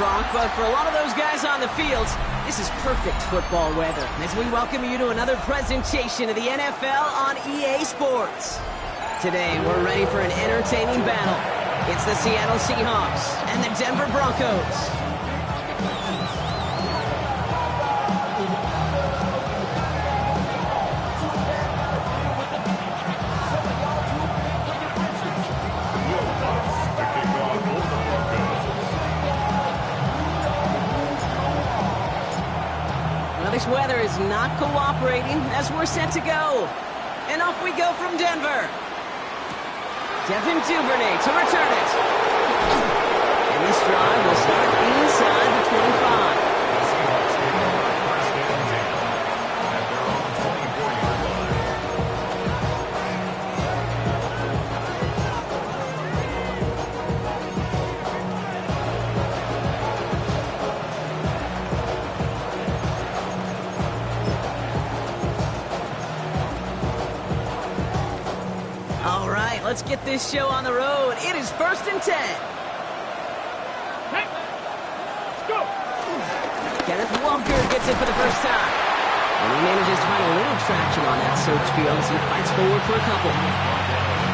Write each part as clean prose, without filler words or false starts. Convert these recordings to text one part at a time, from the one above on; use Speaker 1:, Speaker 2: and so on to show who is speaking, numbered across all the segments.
Speaker 1: Brock, but for a lot of those guys on the fields, this is perfect football weather as we welcome you to another presentation of the NFL on EA Sports. Today, we're ready for an entertaining battle. It's the Seattle Seahawks and the Denver Broncos. This weather is not cooperating as we're set to go. And off we go from Denver. Devin Duvernay to return it. And this drive will start inside the 25. Let's get this show on the road. It is 1st and 10.
Speaker 2: Hey, let's go.
Speaker 1: Kenneth Walker gets it for the first time. And he manages to find a little traction on that search field as he fights forward for a couple.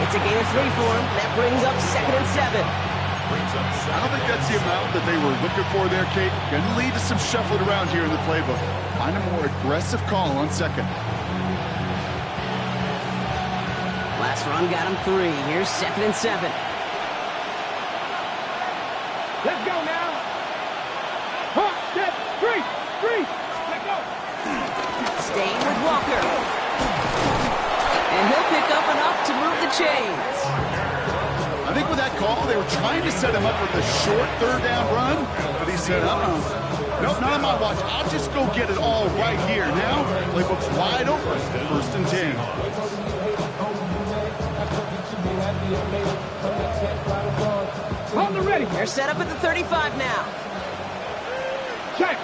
Speaker 1: It's a gain of 3 for him. That brings up 2nd and 7.
Speaker 3: I don't think that's the amount that they were looking for there, Kate. Going to lead to some shuffling around here in the playbook. Find a more aggressive call on 2nd.
Speaker 1: Last run got him 3. Here's 2nd and 7.
Speaker 2: Let's go now. Step 3. Let's go.
Speaker 1: Staying with Walker. And he'll pick up enough to move the chains.
Speaker 3: I think with that call, they were trying to set him up with a short 3rd down run, but he said, nope, not on my watch. I'll just go get it all right here. Now, playbook's wide open. 1st and 10.
Speaker 2: On the ready.
Speaker 1: They're set up at the 35 now.
Speaker 2: Check.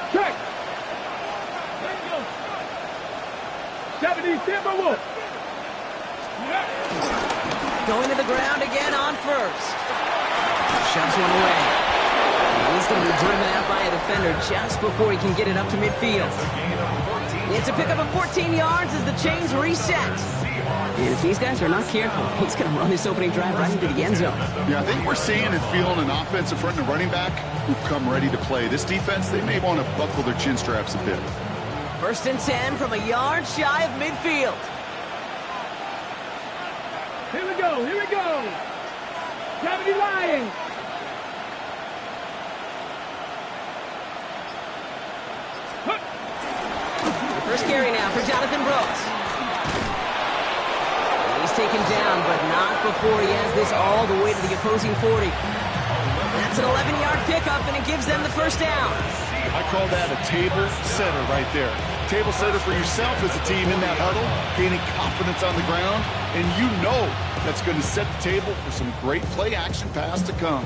Speaker 2: 70 Timberwolves.
Speaker 1: Going to the ground again on 1st. Shoves one away. And he's going to be driven out by a defender just before he can get it up to midfield. It's a pickup of 14 yards as the chains reset. And if these guys are not careful, he's going to run this opening drive right into the end zone.
Speaker 3: Yeah, I think we're seeing and feeling an offensive front and a running back who've come ready to play. This defense, they may want to buckle their chin straps a bit.
Speaker 1: 1st and 10 from a yard shy of midfield.
Speaker 2: Here we go. 70 Lions.
Speaker 1: The first carry now for Jonathan Brooks. He's taken down, but not before he has this all the way to the opposing 40. That's an 11-yard pickup, and it gives them the 1st down.
Speaker 3: I call that a table setter right there. Table setter for yourself as a team in that huddle, gaining confidence on the ground, and you know that's going to set the table for some great play-action pass to come.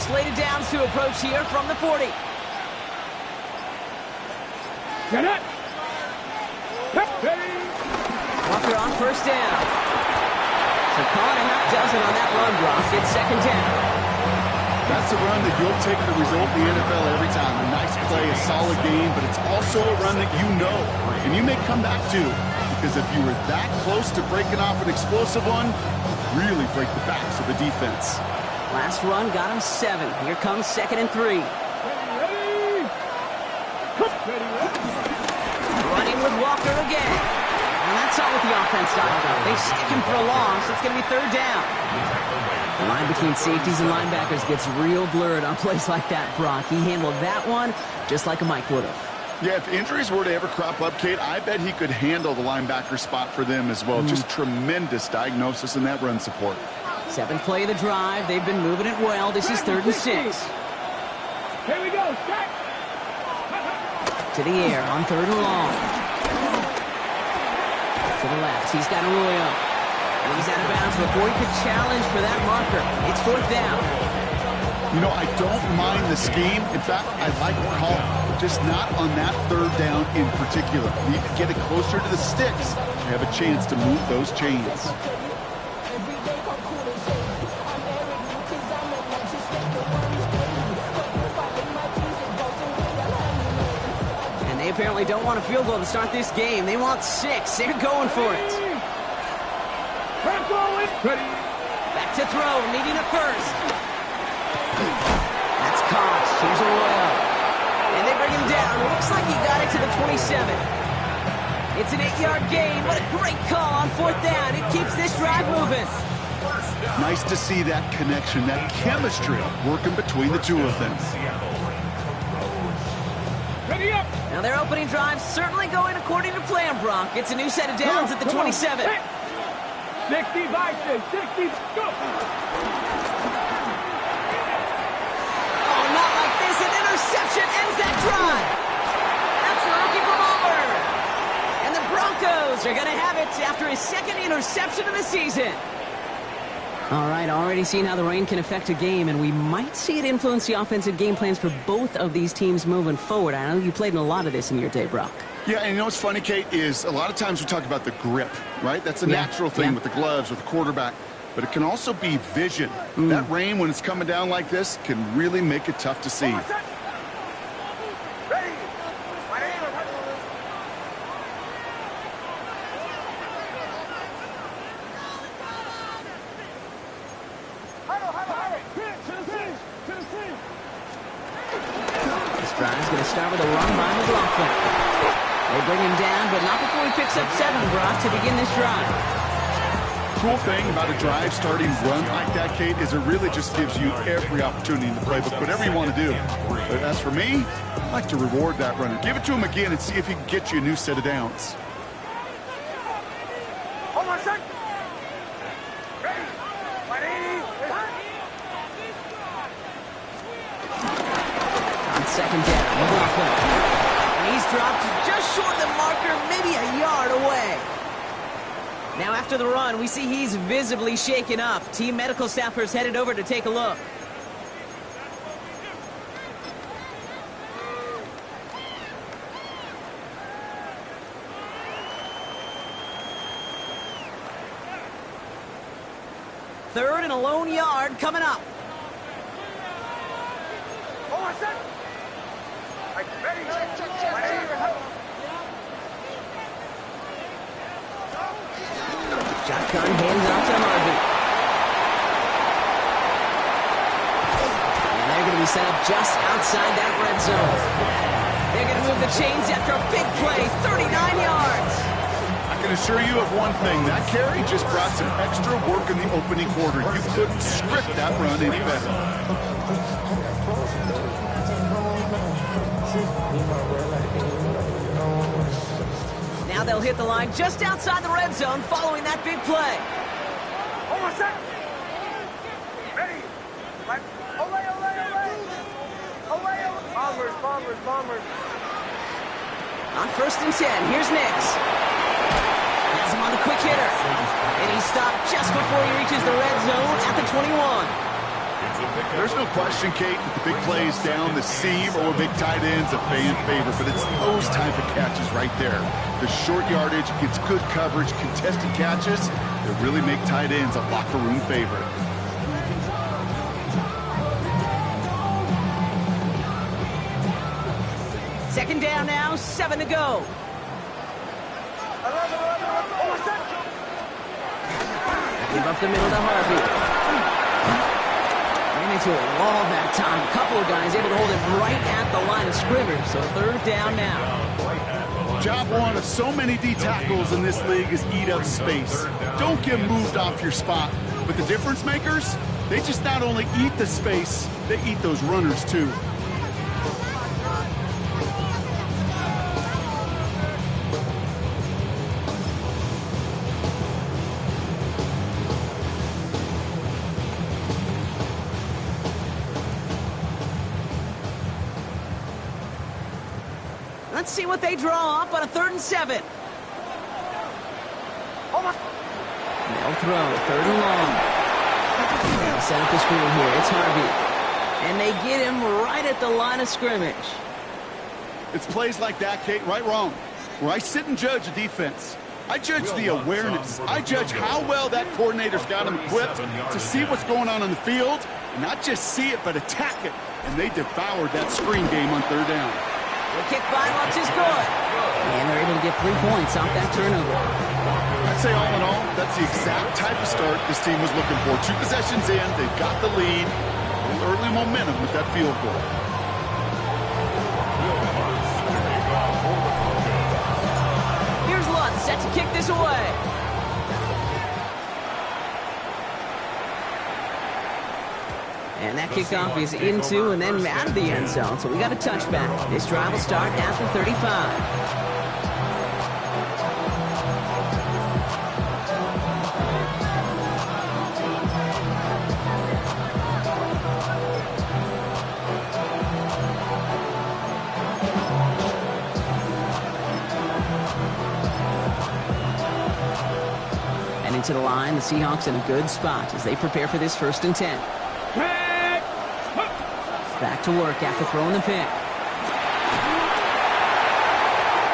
Speaker 1: Slated downs to approach here from the 40.
Speaker 2: Get it.
Speaker 1: Walker on 1st down. So calling a half dozen on that run block. It's 2nd down.
Speaker 3: That's a run that you'll take the result in the NFL every time. A nice play, a solid game, but it's also a run that you know and you may come back to, because if you were that close to breaking off an explosive one, really break the backs of the defense.
Speaker 1: Last run got him 7. Here comes 2nd and 3. Running with Walker again. And that's all with the offense side. They stick him for a loss. It's going to be 3rd down. The line between safeties and linebackers gets real blurred on plays like that, Brock. He handled that one just like a Mike would have.
Speaker 3: Yeah, if injuries were to ever crop up, Kate, I bet he could handle the linebacker spot for them as well. Just tremendous diagnosis in that run support.
Speaker 1: 7th play of the drive. They've been moving it well. This is 3rd and 6.
Speaker 2: Here we go. Start.
Speaker 1: To the air on 3rd and long. To the left. He's got Arroyo. And he's out of bounds before he could challenge for that marker. It's 4th down.
Speaker 3: You know, I don't mind the scheme. In fact, I like the call, just not on that third down in particular. We need to get it closer to the sticks to have a chance to move those chains.
Speaker 1: And they apparently don't want a field goal to start this game. They want 6. They're going for it. Back to throw, needing a first. That's caught. Here's Arroyo. And they bring him down. Looks like he got it to the 27. It's an 8-yard gain. What a great call on 4th down. It keeps this drive moving.
Speaker 3: Nice to see that connection, that chemistry working between the two of them.
Speaker 2: Ready up.
Speaker 1: Now their opening drive certainly going according to plan, Brock. It's a new set of downs at the 27.
Speaker 2: 60 by 60. Go.
Speaker 1: Oh, not like this. An interception ends that drive. That's the rookie from Auburn. And the Broncos are going to have it after his 2nd interception of the season. All right, already seen how the rain can affect a game, and we might see it influence the offensive game plans for both of these teams moving forward. I know you played in a lot of this in your day, Brock.
Speaker 3: Yeah, and you know what's funny, Kate, is a lot of times we talk about the grip, right? That's a natural thing with the gloves or the quarterback. But it can also be vision. That rain, when it's coming down like this, can really make it tough to see.
Speaker 2: Ready.
Speaker 1: This drive's going to start with a run by McLaughlin. They bring him down, but not before he picks up 7, Brock, to begin this drive.
Speaker 3: Cool thing about a drive starting run like that, Kate, is it really just gives you every opportunity in the playbook, whatever you want to do. But as for me, I like to reward that runner. Give it to him again and see if he can get you a new set of downs.
Speaker 2: Hold on a second. Ready.
Speaker 1: On 2nd down, McLaughlin. And he's dropped just short of the marker, maybe a yard away. Now after the run, we see he's visibly shaken up. Team medical staffers headed over to take a look. Third and a lone yard coming up.
Speaker 2: Hold on a second. Ready.
Speaker 1: Shotgun hands off to Harvey. And they're going to be set up just outside that red zone. They're going to move the chains after a big play, 39 yards.
Speaker 3: I can assure you of one thing. That carry just brought some extra work in the opening quarter. You couldn't script that run any better.
Speaker 1: Now they'll hit the line just outside the red zone following that big play.
Speaker 2: Hold on a second. Ready. Bombers.
Speaker 1: On 1st and 10, here's Nix. Has him on the quick hitter. And he's stopped just before he reaches the red zone at the 21.
Speaker 3: There's no question, Kate, that the big plays down the seam or big tight ends a fan favorite, but it's those type of catches right there. The short yardage, gets good coverage, contested catches that really make tight ends a locker room favorite.
Speaker 1: Second down now, 7 to go. Give up the middle to Harvey. Ran into a wall that time. A couple of guys able to hold it right at the line of scrimmage. So 3rd down now.
Speaker 3: Job one of so many D tackles in this league is eat up space. Don't get moved off your spot. But the difference makers, they just not only eat the space, they eat those runners too.
Speaker 1: Let's see what they draw up on a 3rd and 7. They'll throw, 3rd and long. They'll set up the screen here. It's Harvey. And they get him right at the line of scrimmage.
Speaker 3: It's plays like that, Kate, right, wrong, where I sit and judge a defense. I judge the awareness. I judge how well that coordinator's got him equipped to see what's going on the field, and not just see it, but attack it. And they devoured that screen game on third down.
Speaker 1: The kick by Lutz is good. And they're able to get 3 points off that turnover.
Speaker 3: I'd say all in all, that's the exact type of start this team was looking for. 2 possessions in, they've got the lead. A little early momentum with that field goal.
Speaker 1: Here's Lutz set to kick this away. And that kickoff is into and then out of the end zone. So we got a touchback. This drive will start at the 35. And into the line, the Seahawks in a good spot as they prepare for this 1st and 10. Back to work after throwing the pick.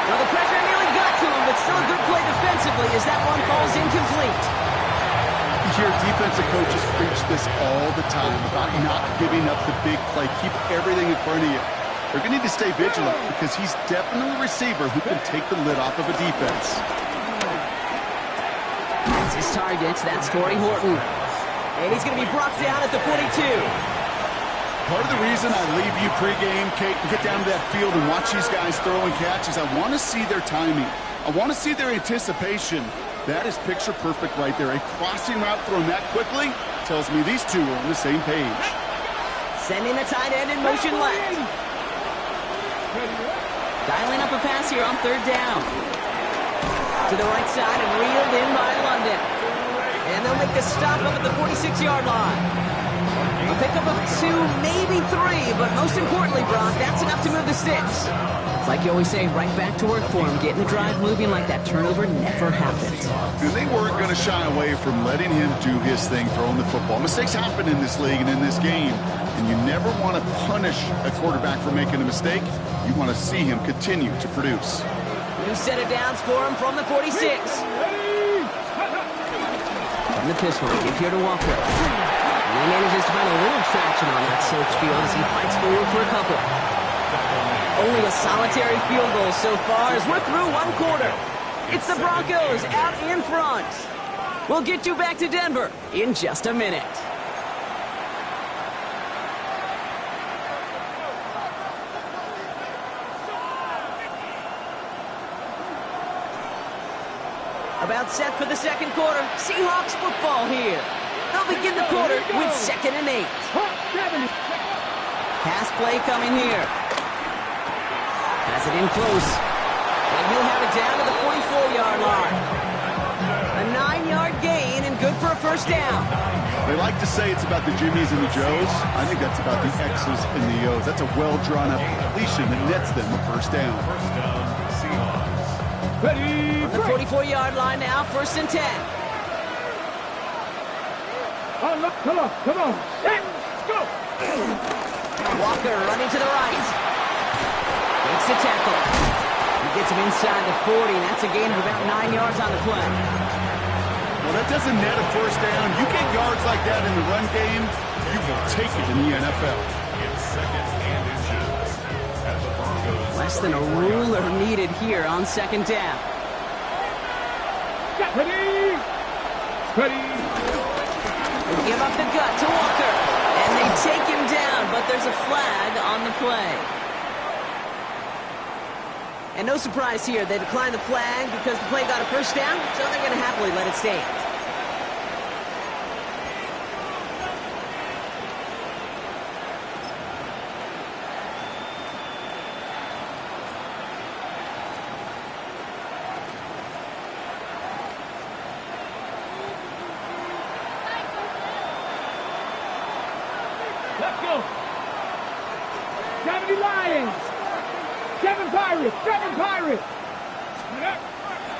Speaker 1: Well, the pressure nearly got to him, but still a good play defensively as that one falls incomplete.
Speaker 3: You hear defensive coaches preach this all the time about not giving up the big play. Keep everything in front of you. They're going to need to stay vigilant because he's definitely a receiver who can take the lid off of a defense.
Speaker 1: That's his target. That's Torrey Horton. And he's going to be brought down at the 42.
Speaker 3: Part of the reason I leave you pregame, Kate, and get down to that field and watch these guys throw and catch is I want to see their timing. I want to see their anticipation. That is picture perfect right there. A crossing route thrown that quickly tells me these two are on the same page.
Speaker 1: Sending the tight end in motion left. Dialing up a pass here on 3rd down. To the right side and reeled in by London. And they'll make the stop up at the 46-yard line. A pickup of 2, maybe 3, but most importantly, Brock, that's enough to move the sticks. It's like you always say, right back to work for him, getting the drive moving like that turnover never happened.
Speaker 3: And they weren't going to shy away from letting him do his thing, throwing the football. Mistakes happen in this league and in this game, and you never want to punish a quarterback for making a mistake. You want to see him continue to produce.
Speaker 1: New set of downs for him from the 46. From the pistol, give here to Walker. And he manages to find a little traction on that search field as he fights forward for a couple. Only a solitary field goal so far as we're through 1 quarter. It's the Broncos out in front. We'll get you back to Denver in just a minute. About set for the 2nd quarter. Seahawks football here. They'll begin the quarter with 2nd and 8. Pass play coming here. Has it in close. And he'll have it down to the 44-yard line. A 9-yard gain and good for a 1st down.
Speaker 3: They like to say it's about the Jimmies and the Joes. I think that's about the X's and the O's. That's a well-drawn-up completion that nets them a 1st down.
Speaker 1: On the 44-yard line now, 1st and 10.
Speaker 2: Oh, look, come on. Let's go.
Speaker 1: Walker running to the right. Makes the tackle. He gets him inside the 40. That's a gain of about 9 yards on the play.
Speaker 3: Well, that doesn't net a 1st down. You get yards like that in the run game, you will take it in the NFL.
Speaker 1: Less than a ruler needed here on 2nd down.
Speaker 2: Ready.
Speaker 1: They give up the gut to Walker. And they take him down, but there's a flag on the play. And no surprise here, they declined the flag because the play got a 1st down, so they're going to happily let it stand.
Speaker 2: Let's go. 70 Lions. 7 Pirates.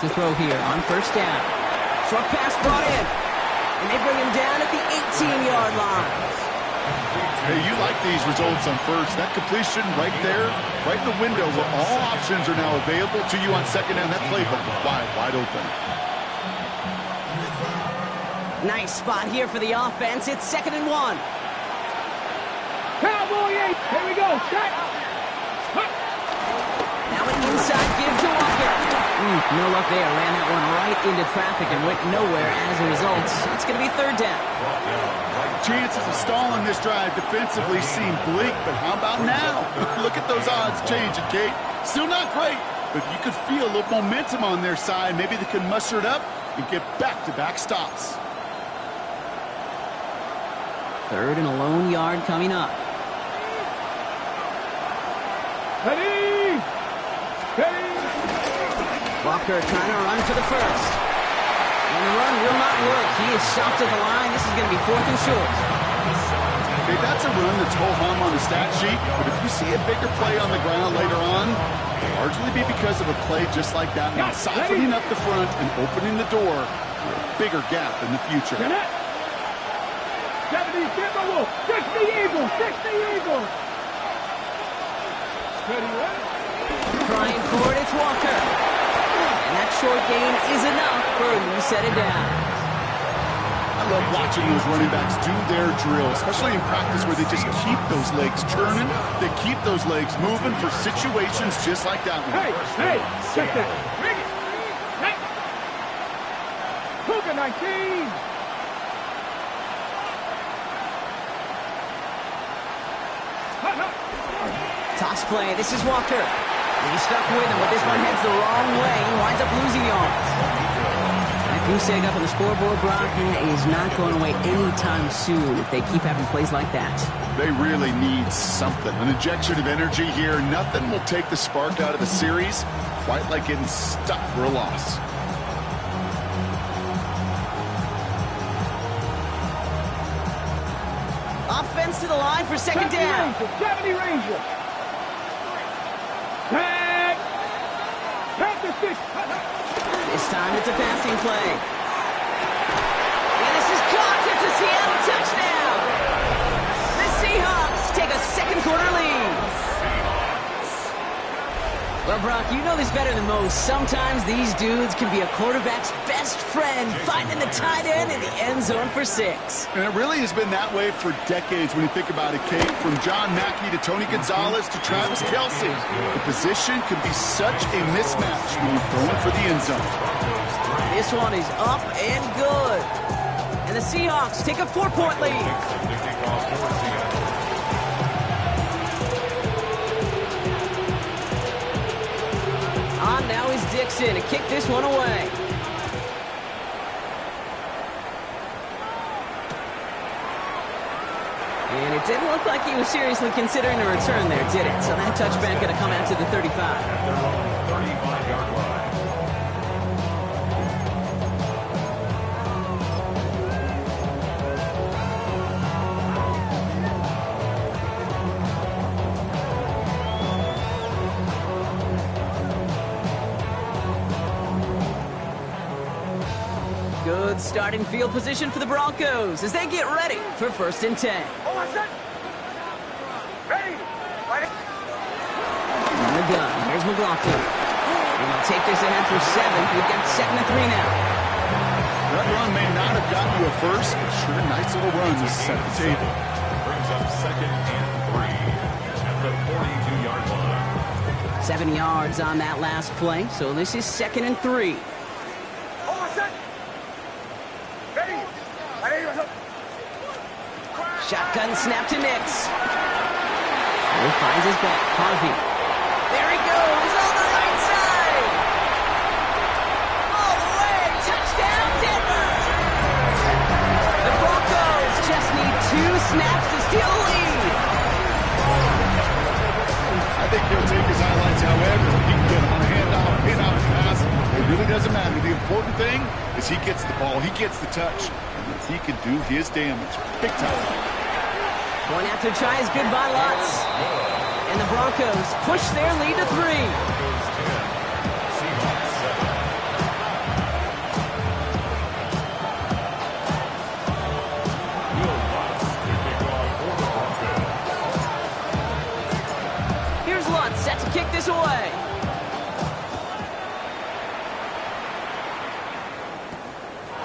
Speaker 1: To throw here on 1st down. Short pass brought in. And they bring him down at the 18-yard line.
Speaker 3: Hey, you like these results on first. That completion right there, right in the window where all options are now available to you on second down. That playbook wide open.
Speaker 1: Nice spot here for the offense. It's 2nd and 1.
Speaker 2: Cowboy 8. Here we go. Shot.
Speaker 1: Now an inside give to Walker. No luck there. Ran that one right into traffic and went nowhere as a result. It's going to be 3rd down.
Speaker 3: Chances of stalling this drive defensively seem bleak, but how about now? Look at those odds changing, Kate. Still not great, but you could feel a little momentum on their side. Maybe they can muster it up and get back-to-back stops.
Speaker 1: 3rd and a lone yard coming up.
Speaker 2: Ready. Ready.
Speaker 1: Walker trying to run for the first. And the run will not work. He is stopped at the line. This is going to be 4th and short.
Speaker 3: Okay, that's a run that's ho-hum on the stat sheet, but if you see a bigger play on the ground later on, it'll largely be because of a play just like that, now softening up the front and opening the door for a bigger gap in the future.
Speaker 2: 70, get the wolf. 60 Eagles. 60 Eagles. Ready, ready.
Speaker 1: Trying for it, it's Walker. And that short gain is enough for a new set of downs.
Speaker 3: I love watching those running backs do their drill, especially in practice where they just keep those legs churning. They keep those legs moving for situations just like that one.
Speaker 2: Hey, check that. Bring it. Hey. Cougar 19.
Speaker 1: Toss play, this is Walker. He's stuck with him, but this one heads the wrong way. He winds up losing yards. That goose egg up on the scoreboard, Brock, is not going away anytime soon if they keep having plays like that.
Speaker 3: They really need something. An injection of energy here. Nothing will take the spark out of the series quite like getting stuck for a loss.
Speaker 1: Offense to the line for 2nd down.
Speaker 2: 70 Ranger. Tag. Panther 6.
Speaker 1: This time it's a passing play. And this is caught. It's a Seattle touchdown. The Seahawks take a 2nd quarter lead. Well, Brock, you know this better than most. Sometimes these dudes can be a quarterback's best friend, finding the tight end in the end zone for 6.
Speaker 3: And it really has been that way for decades when you think about it, Kate. From John Mackey to Tony Gonzalez to Travis Kelce, the position can be such a mismatch when you're going for the end zone.
Speaker 1: This one is up and good. And the Seahawks take a 4-point lead. On now is Dixon to kick this one away. And it didn't look like he was seriously considering a return there, did it? So that touchback going to come out to the 35. 35-yard line. Good starting field position for the Broncos as they get ready for 1st and 10.
Speaker 2: Ready.
Speaker 1: On the gun, here's McLaughlin. And they'll take this ahead for 7. We've got 2nd and 3 now.
Speaker 3: That run may not have gotten you a first, but sure, a nice little run to set the table.
Speaker 4: Brings up 2nd and 3 at the 42-yard line.
Speaker 1: 7 yards on that last play, so this is 2nd and 3. Shotgun snap to Nix. He finds his back. Harvey. There he goes on the right side. All the way. Touchdown, Denver. The Broncos just need 2 snaps to steal the lead.
Speaker 3: I think he'll take his highlights however he can get him on a handoff, pin-out, pass. It really doesn't matter. The important thing is he gets the ball. He gets the touch. And he can do his damage. Big time.
Speaker 1: Going after tries goodbye lots. And the Broncos push their lead to 3.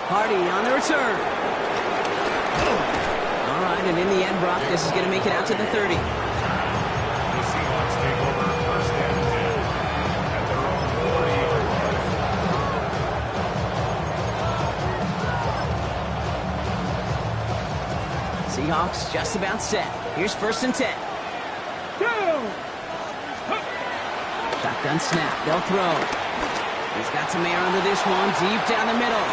Speaker 1: Hardy on the return. All right, and in the end, Brock, this is going to make it out to the 30.
Speaker 4: The Seahawks take over first and 10 at their own 40-yard line.
Speaker 1: Seahawks just about set. Here's first and 10. Shotgun snap. They'll throw. He's got some air under this one. Deep down the middle.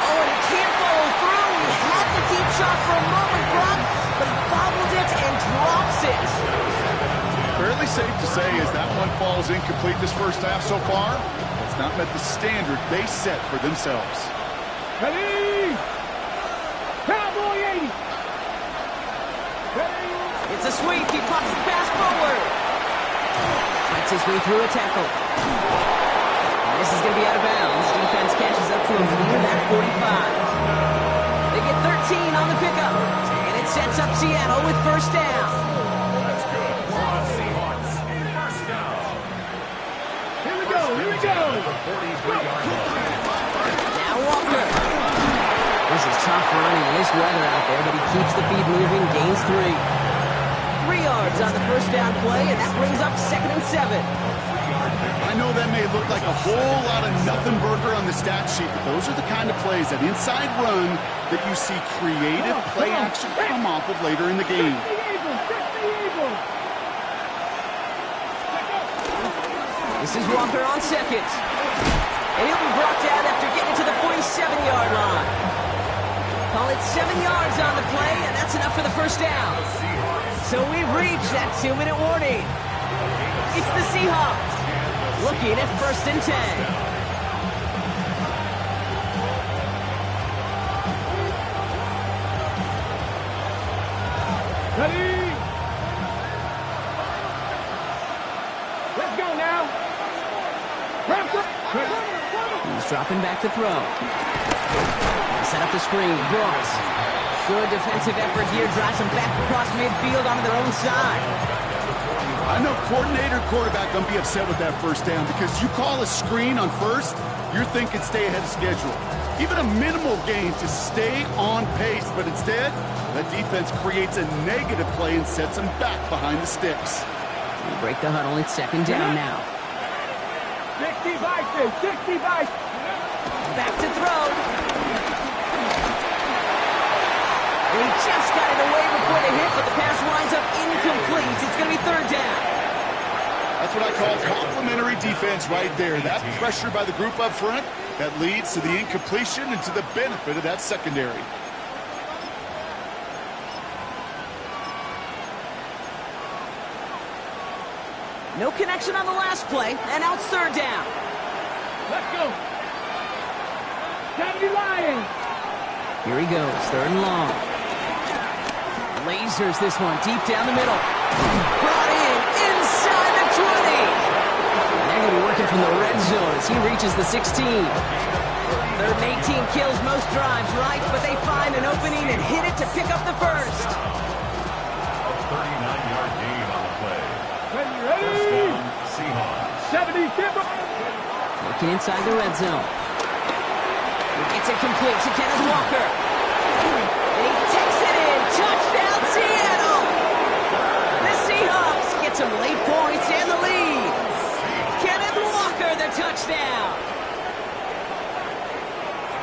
Speaker 1: Oh, and he can't follow through. He had the deep shot for a moment, Brock, but he bobbled it and drops it.
Speaker 3: Fairly safe to say as that one falls incomplete this first half so far, it's not met the standard they set for themselves.
Speaker 2: Ready? Cowboy 80.
Speaker 1: It's a sweep. He pops the pass forward. Fights his way through a tackle. And this is going to be out of bounds. Defense catches up to him near that 45. They get 13 on the pickup. And it sets up Seattle with first down.
Speaker 4: That's good. Seahawks, first down.
Speaker 2: Here we go. Here we go.
Speaker 4: The 43-yard line.
Speaker 1: Now Walker. This is tough running in this weather out there, but he keeps the feet moving, gains 3. 3 yards on the first down play, and that brings up 2nd and 7.
Speaker 3: I know that may look like a whole lot of nothing burger on the stat sheet, but those are the kind of plays, that inside run, that you see creative play action come off of later in the game.
Speaker 1: This is Walker on second. And he'll be brought down after getting to the 47-yard line. Call it 7 yards on the play, and that's enough for the first down. So we've reached that 2-minute warning. It's the Seahawks looking at first and 10.
Speaker 2: Ready? Let's go now.
Speaker 1: He's dropping back to throw. Set up the screen. Brooks. Good defensive effort here. Drives him back across midfield onto their own side.
Speaker 3: I know coordinator quarterback going to be upset with that first down because you call a screen on first, you're thinking stay ahead of schedule. Even a minimal gain to stay on pace, but instead, that defense creates a negative play and sets them back behind the sticks.
Speaker 1: They break the huddle. It's second down now.
Speaker 2: 60 vices, 60 vices.
Speaker 1: Back to throw. And he just got it away before the hit, but the pass winds up incomplete. It's going to be third down.
Speaker 3: That's what I call complimentary defense right there. That pressure by the group up front, that leads to the incompletion and to the benefit of that secondary.
Speaker 1: No connection on the last play, and now it's third down.
Speaker 2: Let's go. Time to Lions.
Speaker 1: Here he goes, third and long. Lasers this one deep down the middle. Brought in inside the 20. And they're going to be working from the red zone as he reaches the 16. Third and 18 kills most drives, right? But they find an opening and hit it to pick up the first.
Speaker 4: A 39-yard gain on the play.
Speaker 2: Ready?
Speaker 4: First down, Seahawks.
Speaker 2: 70,
Speaker 1: Working inside the red zone. He gets it complete to Kenneth Walker. And he takes it in. Touchdown, Seattle! The Seahawks get some late points and the lead. Kenneth Walker, the touchdown.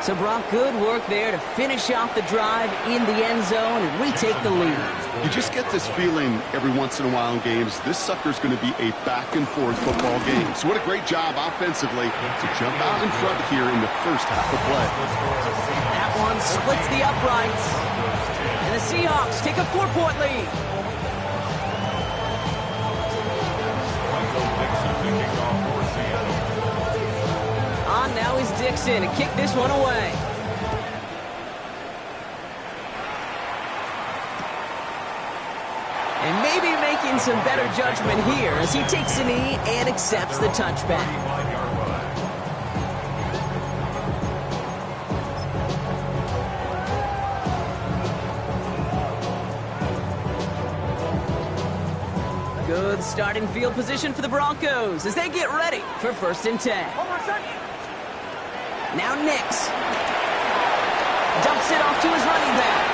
Speaker 1: So, Brock, good work there to finish off the drive in the end zone, and we take the lead.
Speaker 3: You just get this feeling every once in a while in games, this sucker's going to be a back-and-forth football game. So what a great job offensively to jump out in front here in the first half of play.
Speaker 1: That one splits the uprights. And the Seahawks take a 4-point lead.
Speaker 4: Michael Dixon to kick off for Seattle.
Speaker 1: On now is Dixon to kick this one away. And maybe making some better judgment here as he takes a knee and accepts the touchback.
Speaker 4: 35-yard run.
Speaker 1: Good starting field position for the Broncos as they get ready for first and 10.
Speaker 2: Hold on a second.
Speaker 1: Now Nix. Dumps it off to his running back.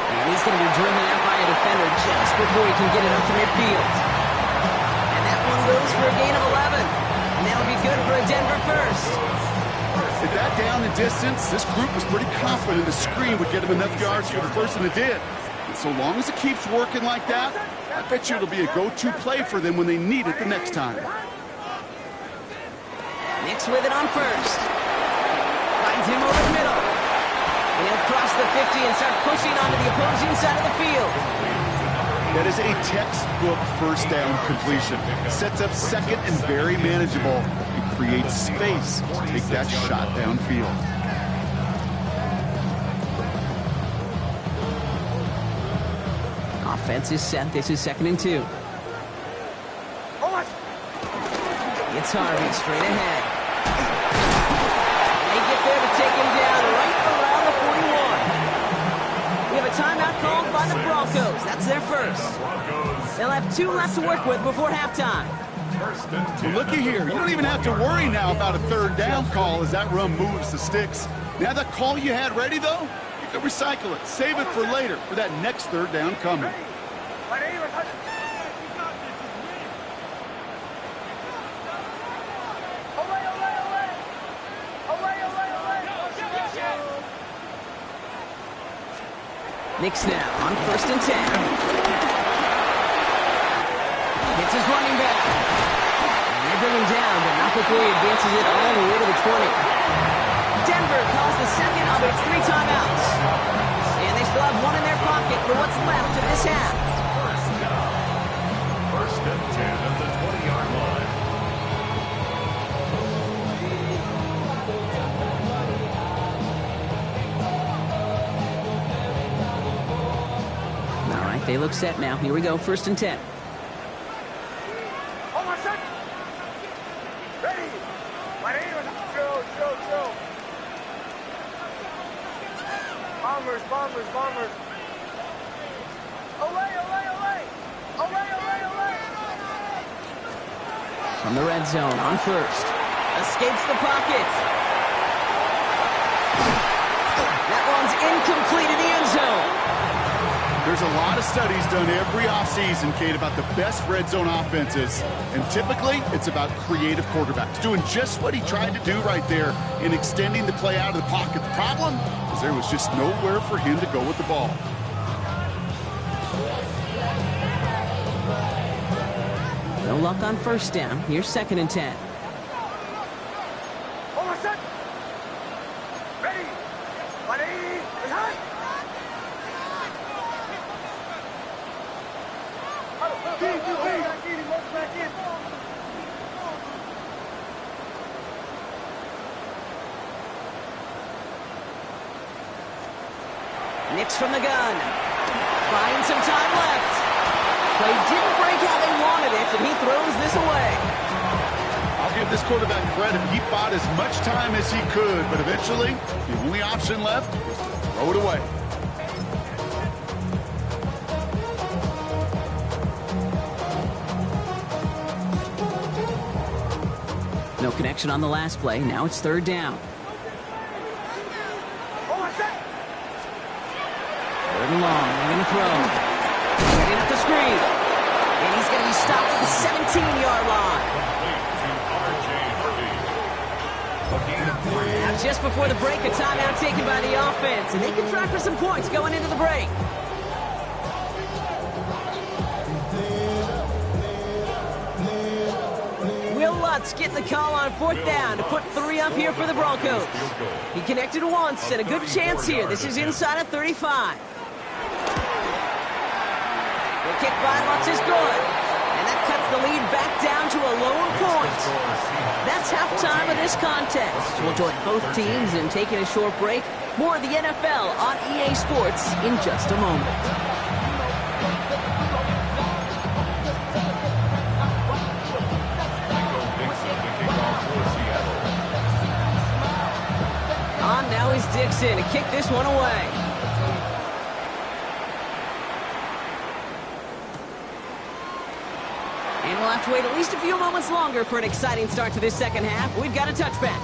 Speaker 1: And he's going to be driven out by a defender just before he can get it up to midfield. And that one goes for a gain of 11. And that'll be good for a Denver first.
Speaker 3: With that down and distance, this group was pretty confident the screen would get him enough yards for the first, and it did. And so long as it keeps working like that, I bet you it'll be a go-to play for them when they need it the next time.
Speaker 1: Nix with it on first. Finds him over the middle. And he'll cross the 50 and start pushing onto the opposing side of the field.
Speaker 3: That is a textbook first down completion. Sets up second and very manageable. It creates space to take that shot downfield.
Speaker 1: Offense is set. This is 2nd and 2. It's Harvey straight ahead. They get there to take him down right around the 41. We have a timeout called by the Broncos. That's their first. They'll have 2 left to work with before halftime.
Speaker 3: Well, looky here. You don't even have to worry now about a third down call as that run moves the sticks. Now that call you had ready, though, you can recycle it. Save it for later for that next third down coming.
Speaker 1: Nix now on 1st and 10. Hits his running back. And they bring him down, but not before he advances it all the way to the 20. Denver calls the second of its 3 timeouts. And they still have 1 in their pocket for what's left of this half.
Speaker 4: First and 10 at the 20-yard line.
Speaker 1: All right, they look set now. Here we go, 1st and 10.
Speaker 2: Bombers. Away.
Speaker 1: From the red zone on 1st. Escapes the pocket. That one's incomplete in the end zone.
Speaker 3: There's a lot of studies done every offseason, Kate, about the best red zone offenses. And typically, it's about creative quarterbacks doing just what he tried to do right there in extending the play out of the pocket. The problem is there was just nowhere for him to go with the ball.
Speaker 1: No luck on 1st down. Here's 2nd and 10. Nix from the gun. Buying some time left. Play didn't break how they wanted it, and he throws this away.
Speaker 3: I'll give this quarterback credit. He bought as much time as he could, but eventually, the only option left was to throw it away.
Speaker 1: No connection on the last play. Now it's 3rd down. 3rd and long. They're going to throw. Setting up the screen. And he's going to be stopped at the 17-yard line. Now just before the break, a timeout taken by the offense. And they can try for some points going into the break. Will Lutz getting the call on 4th down to put 3 up here for the Broncos. He connected once and a good chance here. This is inside of 35. The kick by Lutz is good. And that cuts the lead back down to a lone point. That's halftime of this contest. We'll join both teams in taking a short break. More of the NFL on EA Sports in just a moment. Now is Dixon to kick this one away. And we'll have to wait at least a few moments longer for an exciting start to this second half. We've got a touchback.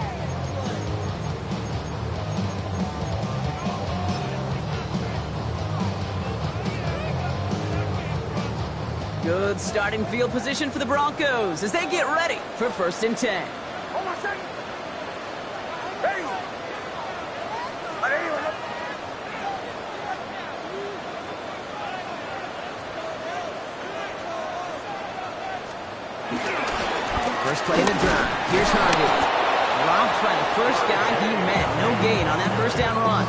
Speaker 1: Good starting field position for the Broncos as they get ready for 1st and 10.
Speaker 2: Hold on a second. Ready. Ready.
Speaker 1: First play of the drive. Here's Harvey. Dropped by the first guy he met. No gain on that 1st down run.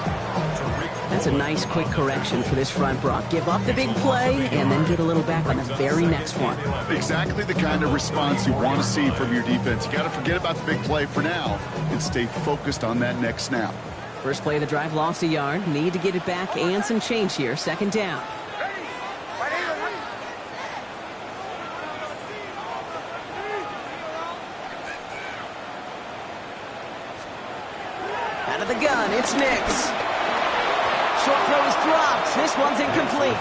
Speaker 1: That's a nice quick correction for this front, Brock. Give up the big play and then get a little back on the very next one.
Speaker 3: Exactly the kind of response you want to see from your defense. You got to forget about the big play for now and stay focused on that next snap.
Speaker 1: First play of the drive lost a yard. Need to get it back and some change here. 2nd down. Out of the gun, it's Nix. Short throw is dropped. This one's incomplete.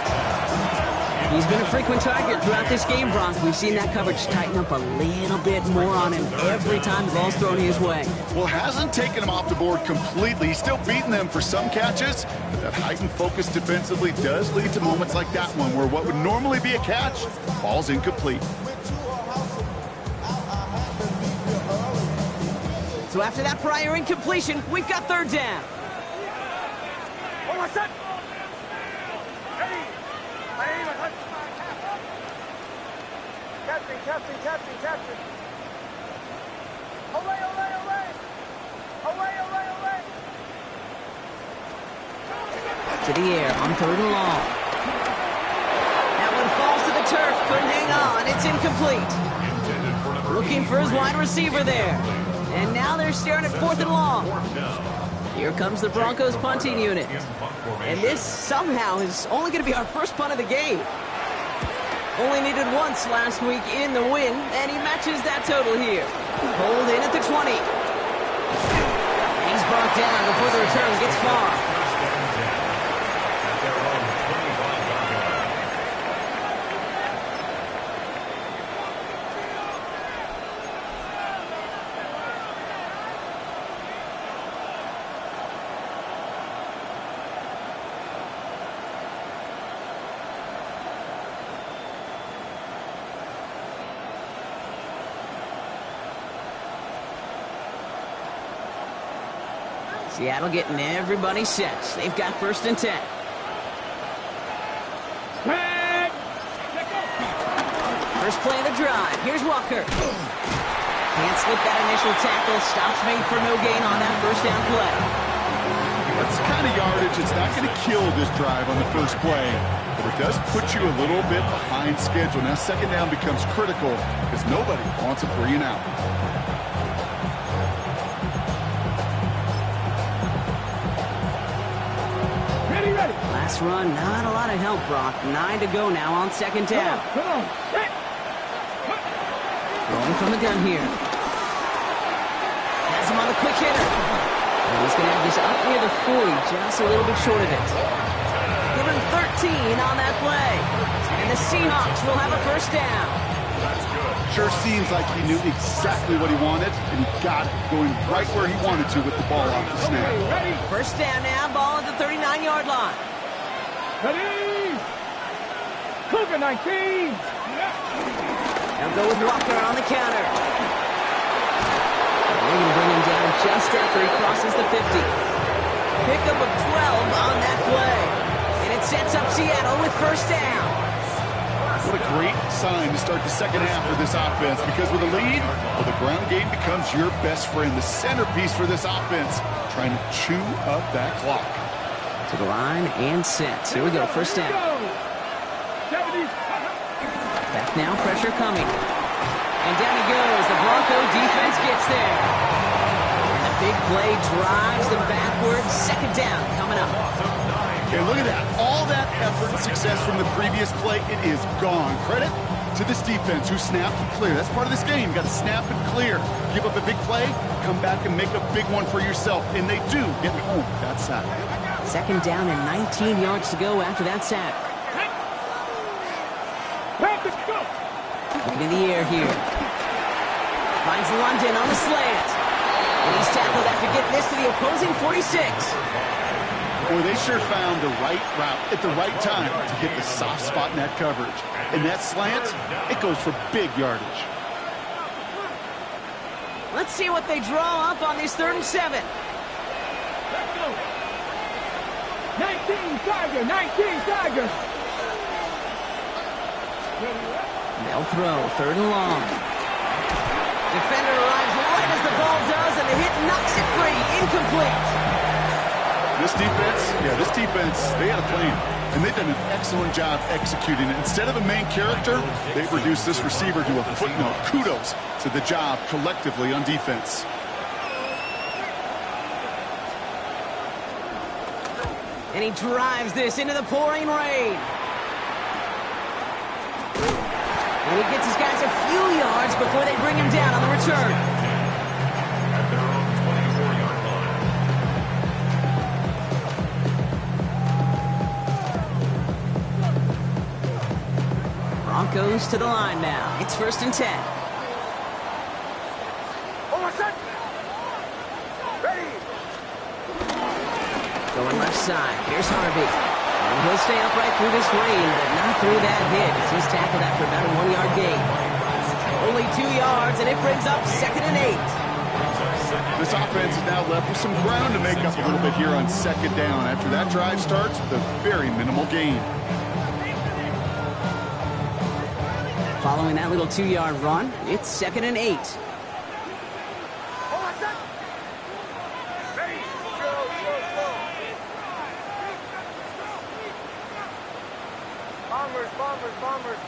Speaker 1: He's been a frequent target throughout this game, Brock. We've seen that coverage tighten up a little bit more on him every time the ball's thrown his way.
Speaker 3: Well, hasn't taken him off the board completely. He's still beating them for some catches, but that heightened focus defensively does lead to moments like that one where what would normally be a catch falls incomplete.
Speaker 1: So after that prior incompletion, we've got 3rd down.
Speaker 2: Hold on a second. Ready. Captain. Away.
Speaker 1: To the air on 3rd and long. That one falls to the turf. Couldn't hang on. It's incomplete. Looking for his wide receiver there. And now they're staring at 4th and long. Here comes the Broncos punting unit. And this somehow is only going to be our first punt of the game. Only needed once last week in the win, and he matches that total here. Hold in at the 20. He's brought down before the return gets far. Seattle getting everybody set. They've got 1st and 10. First play of the drive. Here's Walker. Can't slip that initial tackle. Stops made for no gain on that 1st down play.
Speaker 3: That's the kind of yardage it's not going to kill this drive on the first play, but it does put you a little bit behind schedule. Now 2nd down becomes critical because nobody wants a 3 and out.
Speaker 1: Last run, not a lot of help, Brock. 9 to go now on 2nd down.
Speaker 2: Come on.
Speaker 1: Rolling from the gun here. Has him on the quick hitter. And he's going to have this up near the 40, just a little bit short of it. Give him 13 on that play. And the Seahawks will have a 1st down.
Speaker 3: Sure seems like he knew exactly what he wanted, and he got it, going right where he wanted to with the ball off the snap.
Speaker 1: 1st down now, ball at the 39-yard line.
Speaker 2: Ready. Cougar 19.
Speaker 1: They'll go with Walker on the counter. They're going to bring him down just after he crosses the 50. Pickup of 12 on that play. And it sets up Seattle with 1st down.
Speaker 3: What a great sign to start the 2nd half for this offense, because with a lead, well, the ground game becomes your best friend, the centerpiece for this offense, trying to chew up that clock.
Speaker 1: To the line and set. Here we go, 1st down. Back now, pressure coming. And down he goes. The Bronco defense gets there. And the big play drives them backwards. 2nd down coming up.
Speaker 3: Okay, look at that. All that effort and success from the previous play, it is gone. Credit to this defense who snapped and clear. That's part of this game. You got to snap and clear. Give up a big play, come back and make a big one for yourself. And they do get home that sack.
Speaker 1: 2nd down and 19 yards to go after that sack. Looking in the air here. Finds London on the slant. And he's tackled after getting this to the opposing 46.
Speaker 3: Boy, they sure found the right route at the right time to hit the soft spot in that coverage. And that slant, it goes for big yardage.
Speaker 1: Let's see what they draw up on this 3rd and 7.
Speaker 2: 19 Tiger, 19 Tiger.
Speaker 1: They'll throw 3rd and long. Defender arrives right as the ball does, and the hit knocks it free. Incomplete.
Speaker 3: This defense, they had a plan, and they've done an excellent job executing it. Instead of a main character, they've reduced this receiver to a footnote. Kudos to the job collectively on defense.
Speaker 1: And he drives this into the pouring rain. And he gets his guys a few yards before they bring him down on the return.
Speaker 4: At their own 24-yard line.
Speaker 1: Broncos to the line now. It's 1st and 10.
Speaker 2: Ready.
Speaker 1: Going left side. Here's Harvey. And he'll stay upright through this rain, but not through that hit as he's tackled after about a 1-yard gain. Only 2 yards, and it brings up 2nd and 8.
Speaker 3: This offense is now left with some ground to make up a little bit here on 2nd down after that drive starts with a very minimal gain.
Speaker 1: Following that little 2-yard run, it's 2nd and 8.
Speaker 2: Ready. Go. Bombers.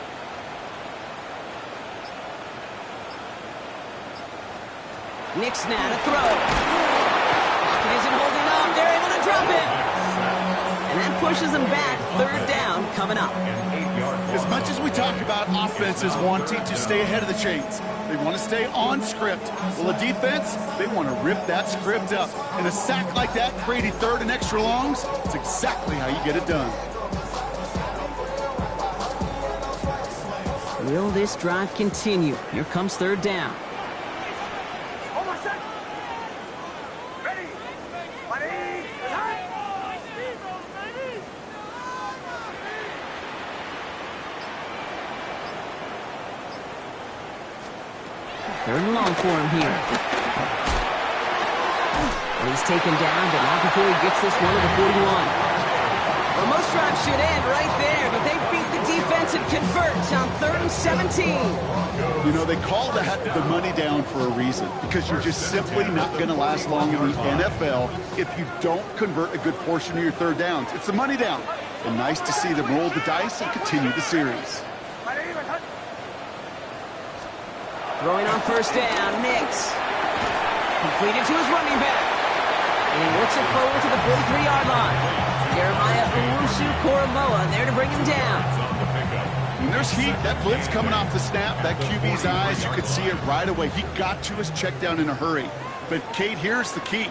Speaker 1: Nick's now to throw. Pocket isn't holding up. They're able to drop it. And that pushes them back. 3rd down coming up.
Speaker 3: As much as we talk about offenses wanting to stay ahead of the chains, they want to stay on script. Well, a defense, they want to rip that script up. And a sack like that, creating 3rd and extra longs, it's exactly how you get it done.
Speaker 1: Will this drive continue? Here comes 3rd down.
Speaker 2: Ready.
Speaker 1: Third and long for him here. And he's taken down, but not before he gets this one to the 41. Well, most drives should end right there, but they beat the defense and convert on 3rd and 17.
Speaker 3: You know, they call that the money down for a reason, because you're just simply not going to last long in the NFL if you don't convert a good portion of your 3rd downs. It's the money down. And nice to see them roll the dice and continue the series.
Speaker 1: Throwing on 1st down, Nix. Completed to his running back. And he works it forward to the 43-yard line. Jeremiah Owusu-Koramoah there to bring him down.
Speaker 3: When there's heat, that blitz coming off the snap, that QB's eyes, you could see it right away. He got to his check down in a hurry. But, Kate, here's the key.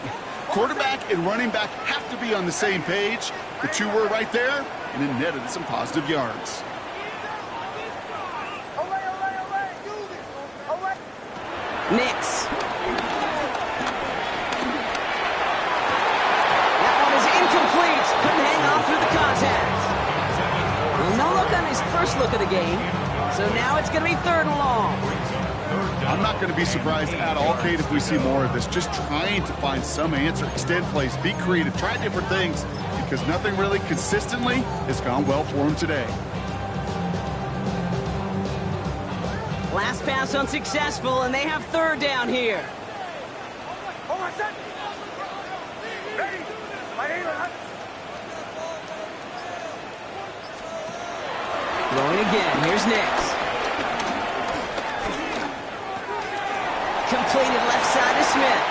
Speaker 3: Quarterback and running back have to be on the same page. The two were right there, and it netted some positive yards.
Speaker 1: Nix. That one is incomplete. Couldn't hang on through the contact. Well, no look on his first look of the game. So now it's going to be 3rd and long.
Speaker 3: I'm not going to be surprised at all, Kate, if we see more of this. Just trying to find some answer. Extend plays, be creative, try different things, because nothing really consistently has gone well for him today.
Speaker 1: Last pass unsuccessful, and they have 3rd down here. Throwing again. Here's Nix. Completed left side to Smith.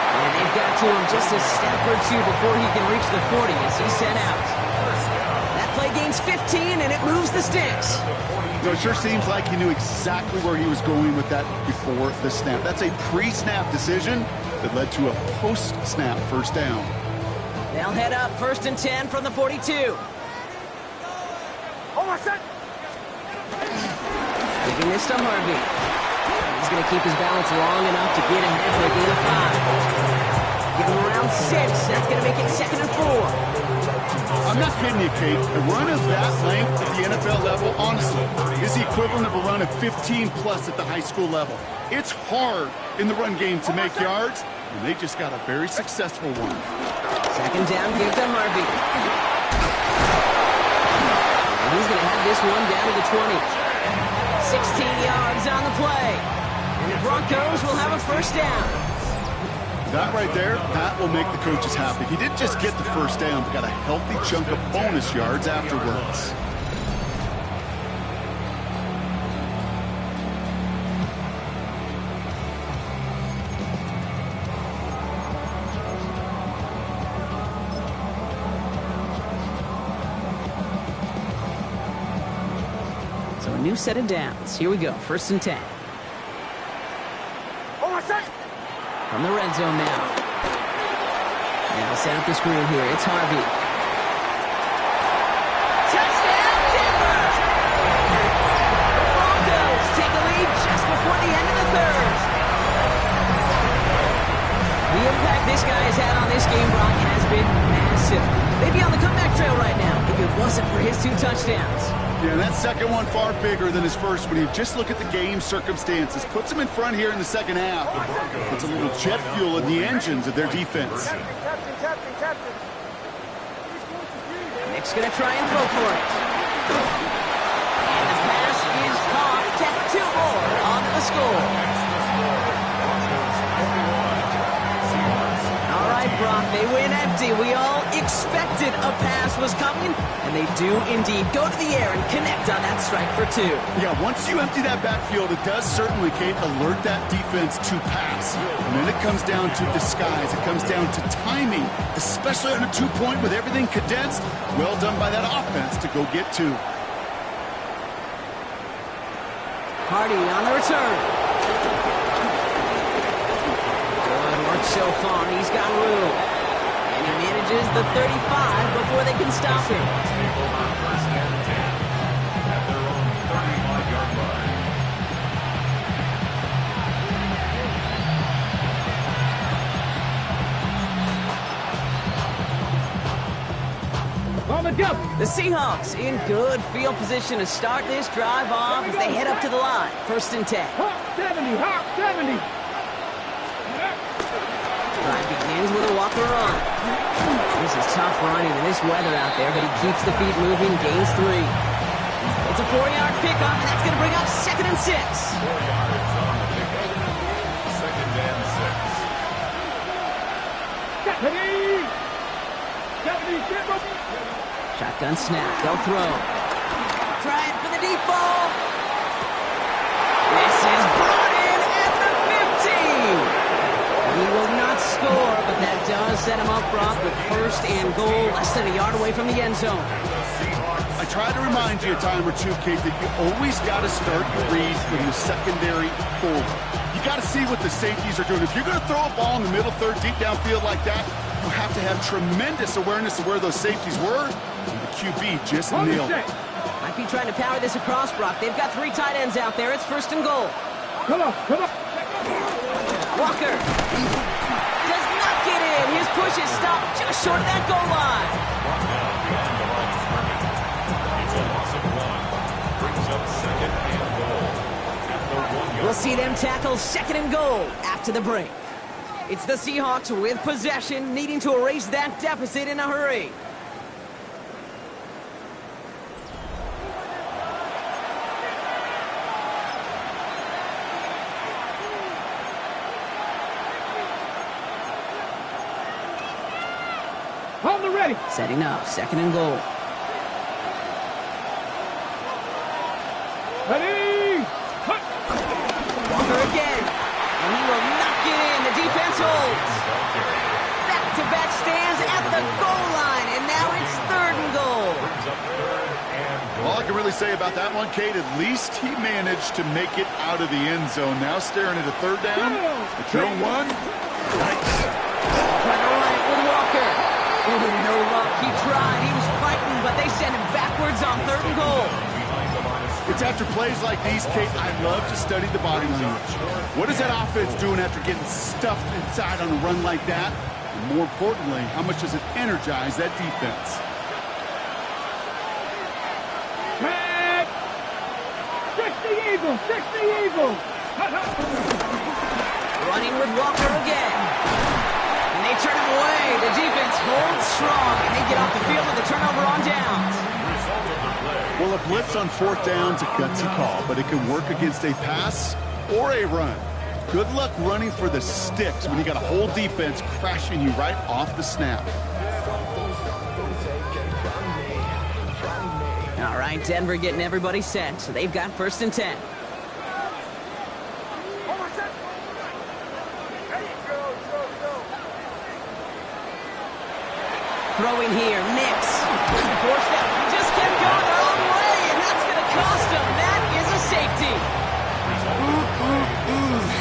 Speaker 1: And they've got to him just a step or two before he can reach the 40 as he's sent out. That play gains 15, and it moves the sticks.
Speaker 3: No, it sure seems like he knew exactly where he was going with that before the snap. That's a pre-snap decision that led to a post-snap 1st down.
Speaker 1: They'll head up 1st and 10 from the 42. Giving this to Harvey. He's going to keep his balance long enough to get ahead for a gain of 5. give him around 6. That's going to make it 2nd and 4.
Speaker 3: I'm not kidding you, Kate. A run of that length at the NFL level, honestly, is the equivalent of a run of 15-plus at the high school level. It's hard in the run game to make yards, and they just got a very successful one.
Speaker 1: 2nd down, give to Harvey. And he's going to have this one down to the 20. 16 yards on the play. And the Broncos will have a 1st down.
Speaker 3: That right there, that will make the coaches happy. He didn't just get the 1st down, but got a healthy chunk of bonus yards afterwards.
Speaker 1: So a new set of downs. Here we go, 1st and 10. From the red zone now. Now set up the screen here. It's Harvey. Touchdown, Denver! The Broncos take a lead just before the end of the 3rd. The impact this guy has had on this game, Brock, has been massive. They'd be on the comeback trail right now if it wasn't for his 2 touchdowns.
Speaker 3: Yeah, that second one far bigger than his first when you just look at the game circumstances. Puts him in front here in the 2nd half. Puts a little jet fuel in the engines of their defense.
Speaker 2: Captain.
Speaker 1: Nick's going to try and throw for it. And the pass is caught. 2 more onto the score. All right, Brock, they win empty. We all expected a pass was coming, and they do indeed go to the air and connect on that strike for 2.
Speaker 3: Yeah, once you empty that backfield, it does certainly, Kate, alert that defense to pass. And then it comes down to disguise. It comes down to timing, especially on a 2-point with everything condensed. Well done by that offense to go get 2.
Speaker 1: Hardy on the return. Good work so far. He's got room. And he manages the 35 before they can stop him.
Speaker 4: At their own 35-yard line.
Speaker 1: The Seahawks in good field position to start this drive off as they head up to the line. 1st and 10.
Speaker 2: Hawk 70.
Speaker 1: Drive begins with a Walker run. This is tough running in this weather out there, but he keeps the feet moving, gains 3. It's a 4-yard pickup, and that's going to bring up 2nd and 6.
Speaker 4: 4 yards on the pickup. 2nd and 6.
Speaker 1: Shotgun snap, they'll throw. Try it for the deep ball. This is brought in at the 15. He will not score, but that does set him up, Brock, with 1st and goal, less than a yard away from the end zone.
Speaker 3: I try to remind you a time or two, Kate, that you always got to start your read from the secondary forward. You got to see what the safeties are doing. If you're going to throw a ball in the middle 3rd, deep downfield like that, you have to have tremendous awareness of where those safeties were. And the QB just nailed it.
Speaker 1: Might be trying to power this across, Brock. They've got 3 tight ends out there. It's 1st and goal.
Speaker 2: Come on.
Speaker 1: Walker does not get in. His push is stopped just short of that goal line.
Speaker 4: Brought down behind the line of scrimmage. It's a loss of 1. Brings up 2nd and goal. At the 1-yard.
Speaker 1: We'll see them tackle 2nd and goal after the break. It's the Seahawks with possession, needing to erase that deficit in a hurry.
Speaker 2: On the ready.
Speaker 1: Setting up, 2nd and goal.
Speaker 2: Ready.
Speaker 1: Walker again, and he will not get in. The defense holds. Back-to-back stands at the goal line, and now it's 3rd and goal.
Speaker 4: Brings up 3rd and goal.
Speaker 3: All I can really say about that one, Kate, at least he managed to make it out of the end zone. Now staring at a 3rd down. The drone 1. Nice.
Speaker 1: Trying to run it with Walker. Oh, no luck. He tried. He was fighting, but they sent him backwards on 3rd and goal.
Speaker 3: It's after plays like these, Kate, I love to study the body language. What is that offense doing after getting stuffed inside on a run like that? And more importantly, how much does it energize that defense?
Speaker 2: Head! 60 Eagles! 60 Eagles!
Speaker 1: Running with Walker again. And they turn him away. The defense holds strong, and they get off the field with a turnover on downs.
Speaker 3: Well, a blitz on fourth down's a gutsy call, but it can work against a pass or a run. Good luck running for the sticks when you got a whole defense crashing you right off the snap.
Speaker 1: All right, Denver getting everybody set, so they've got 1st and 10. Throwing here, Nix. Forced out. Just kept going their own way, and that's going to cost them. That is a safety.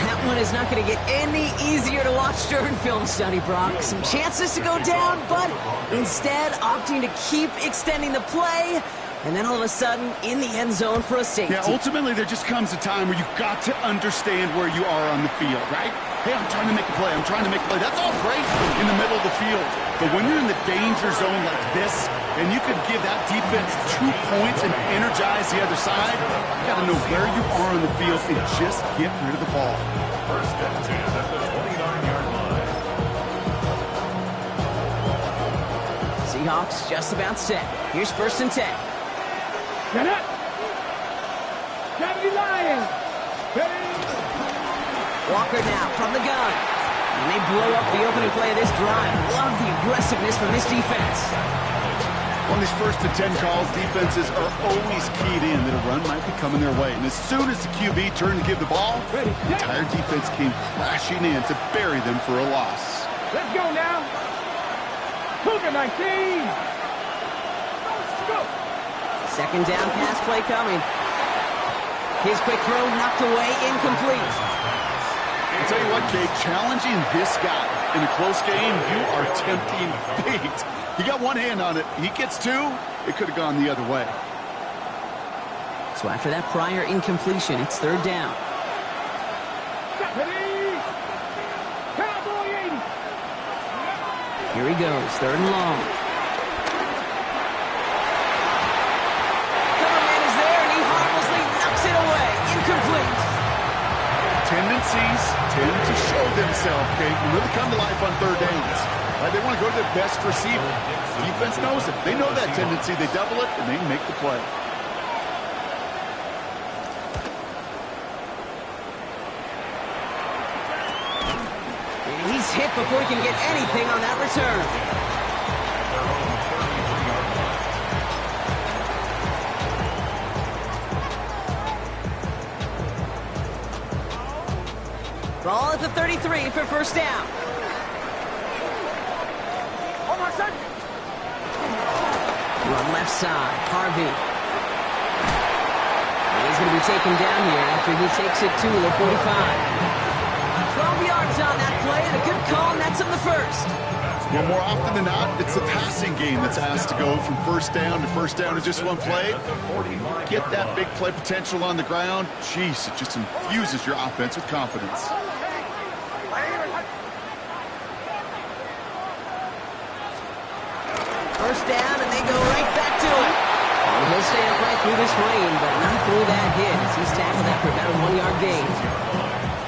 Speaker 1: That one is not going to get any easier to watch during film study, Brock. Some chances to go down, but instead opting to keep extending the play, and then all of a sudden in the end zone for a safety.
Speaker 3: Yeah, ultimately there just comes a time where you've got to understand where you are on the field, right? Hey, I'm trying to make a play. I'm trying to make a play. That's all great in the middle of the field. But when you're in the danger zone like this, and you could give that defense 2 points and energize the other side, you got to know where you are on the field and just get rid of the ball.
Speaker 4: 1st and 10 at the 29-yard line.
Speaker 1: Seahawks just about set. Here's 1st and 10.
Speaker 2: Get up! Kennedy Lions!
Speaker 1: Walker now from the gun. And they blow up the opening play of this drive. Love the aggressiveness from this defense.
Speaker 3: On these 1st and 10 calls, defenses are always keyed in that a run might be coming their way. And as soon as the QB turned to give the ball, the entire defense came crashing in to bury them for a loss.
Speaker 2: Let's go now! Cougar 19! Go!
Speaker 1: 2nd down pass play coming. His quick throw knocked away, incomplete.
Speaker 3: I'll tell you what, Kate, challenging this guy in a close game, you are tempting fate. He got one hand on it. He gets 2. It could have gone the other way.
Speaker 1: So after that prior incompletion, it's 3rd down.
Speaker 2: Cowboy 80!
Speaker 1: Here he goes, 3rd and long. Coverman is there, and he harmlessly knocks it away. Incomplete.
Speaker 3: Tendencies tend to show themselves, Kate, and really come to life on 3rd downs. Right? They want to go to their best receiver. Defense knows it. They know that tendency. They double it, and they make the play.
Speaker 1: And he's hit before he can get anything on that return. Ball at the 33 for 1st down. Run left side, Harvey. And he's going to be taken down here after he takes it to the 45. 12 yards on that play, and a good call, and that's on the 1st.
Speaker 3: Well, more often than not, it's the passing game that's asked to go from 1st down to 1st down to just one play. Get that big play potential on the ground. Jeez, it just infuses your offense with confidence.
Speaker 1: First down, and they go right back to it. And he'll stay upright through this rain, but not through that hit as he's tackled after about a 1-yard gain.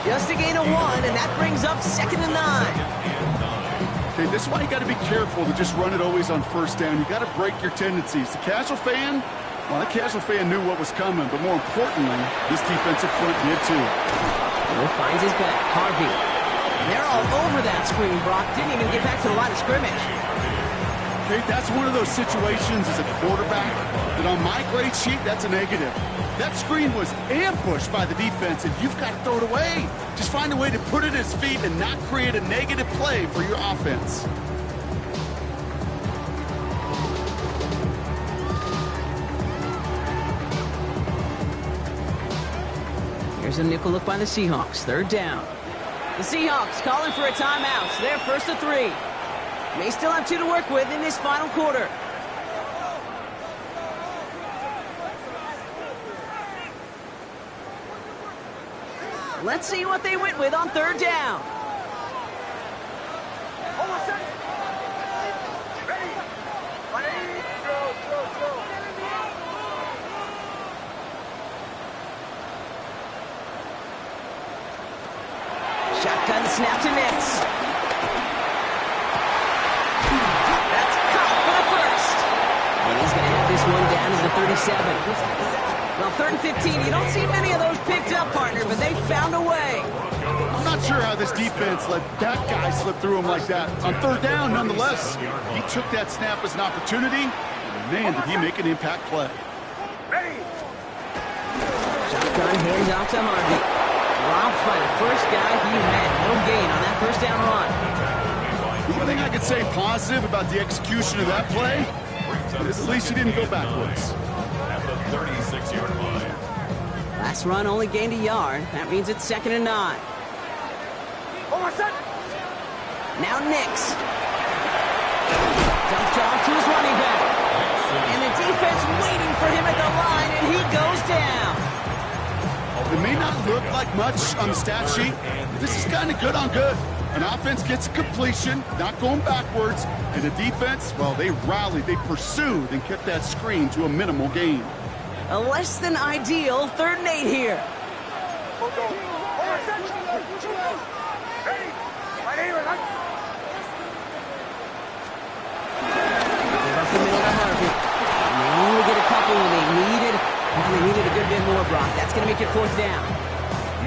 Speaker 1: Just a gain of 1, and that brings up 2nd and 9.
Speaker 3: Okay, this is why you got to be careful to just run it always on 1st down. You got to break your tendencies. The casual fan, well, the casual fan knew what was coming, but more importantly, this defensive front did too.
Speaker 1: Hill finds his back, Harvey. And they're all over that screen, Brock. Didn't even get back to the line of scrimmage.
Speaker 3: Okay, that's one of those situations as a quarterback that on my grade sheet, that's a negative. That screen was ambushed by the defense, and you've got to throw it away. Just find a way to put it at his feet and not create a negative play for your offense.
Speaker 1: Here's a nickel look by the Seahawks. 3rd down. The Seahawks calling for a timeout. So they're 1st and 3. They still have 2 to work with in this final quarter. Let's see what they went with on 3rd down. And the snap to Nix. That's caught for the first. And he's going to have this one down to the 37. Well, 3rd and 15, you don't see many of those picked up, partner, but they found a way.
Speaker 3: I'm not sure how this defense let that guy slip through him like that. On 3rd down, nonetheless, he took that snap as an opportunity. And man, did he make an impact play.
Speaker 2: Ready.
Speaker 1: Shotgun hands off to Harvey. Dropped by the first guy. He had no gain on that 1st down run.
Speaker 3: The one thing I could say positive about the execution of that play is at least he didn't go backwards.
Speaker 4: At the 36-yard line.
Speaker 1: Last run only gained a yard. That means it's 2nd and 9.
Speaker 2: Hold on, set.
Speaker 1: Now Nix. Dumped off to his running back. And the defense waiting for him at the line, and he goes down.
Speaker 3: It may not look like much on the stat sheet, but this is kind of good on good. An offense gets a completion, not going backwards, and the defense, well, they rallied, they pursued, and kept that screen to a minimal gain.
Speaker 1: A less than ideal 3rd and 8 here.
Speaker 2: Hold on, set. Ready. Right here, right.
Speaker 1: Give up the middle to Harvey. And they only get a couple when they needed. Well, they needed a good bit more, Brock. That's going to make it 4th down.